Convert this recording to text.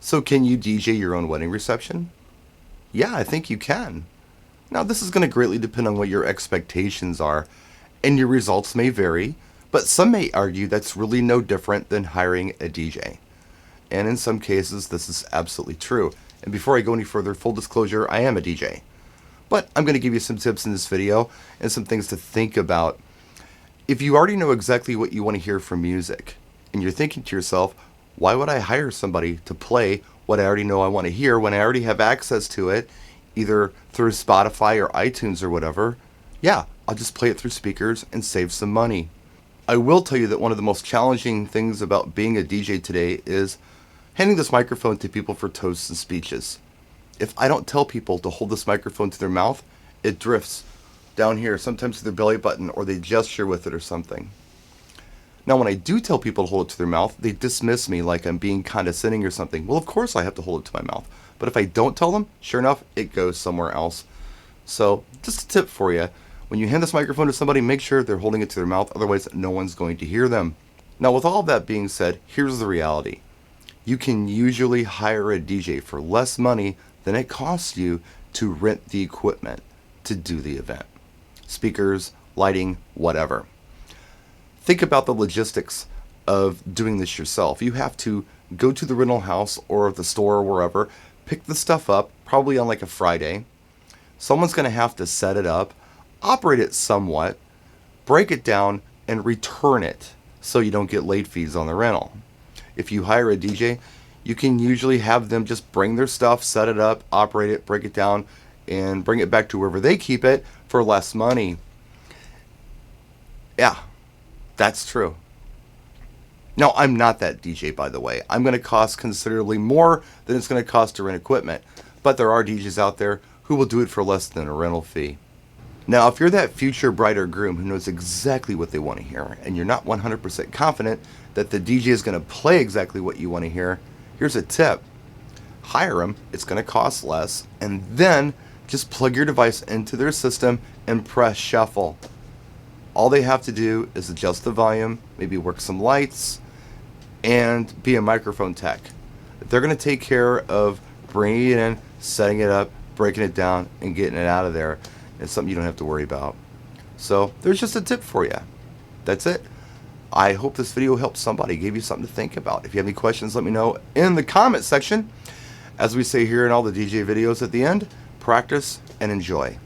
So can you DJ your own wedding reception? Yeah, I think you can. Now, this is going to greatly depend on what your expectations are, and your results may vary, but some may argue that's really no different than hiring a DJ. And in some cases, this is absolutely true. And before I go any further, full disclosure, I am a DJ. But I'm going to give you some tips in this video and some things to think about. If you already know exactly what you want to hear from music, and you're thinking to yourself, why would I hire somebody to play what I already know I want to hear when I already have access to it, either through Spotify or iTunes or whatever? Yeah, I'll just play it through speakers and save some money. I will tell you that one of the most challenging things about being a DJ today is handing this microphone to people for toasts and speeches. If I don't tell people to hold this microphone to their mouth, it drifts down here, sometimes to their belly button, or they gesture with it or something. Now, when I do tell people to hold it to their mouth, they dismiss me like I'm being condescending or something. Well, of course I have to hold it to my mouth. But if I don't tell them, sure enough, it goes somewhere else. So, just a tip for you. When you hand this microphone to somebody, make sure they're holding it to their mouth, otherwise no one's going to hear them. Now, with all of that being said, here's the reality. You can usually hire a DJ for less money than it costs you to rent the equipment to do the event. Speakers, lighting, whatever. Think about the logistics of doing this yourself. You have to go to the rental house or the store or wherever, pick the stuff up, probably on like a Friday. Someone's going to have to set it up, operate it somewhat, break it down, and return it so you don't get late fees on the rental. If you hire a DJ, you can usually have them just bring their stuff, set it up, operate it, break it down, and bring it back to wherever they keep it for less money. Yeah, that's true. Now, I'm not that DJ, by the way. I'm going to cost considerably more than it's going to cost to rent equipment. But there are DJs out there who will do it for less than a rental fee. Now, if you're that future bride or groom who knows exactly what they want to hear, and you're not 100% confident that the DJ is going to play exactly what you want to hear, here's a tip. Hire them, it's going to cost less, and then just plug your device into their system and press shuffle. All they have to do is adjust the volume, maybe work some lights, and be a microphone tech. They're going to take care of bringing it in, setting it up, breaking it down, and getting it out of there. It's something you don't have to worry about. So there's just a tip for you. That's it. I hope this video helped somebody, gave you something to think about. If you have any questions, let me know in the comment section. As we say here in all the DJ videos at the end, practice and enjoy.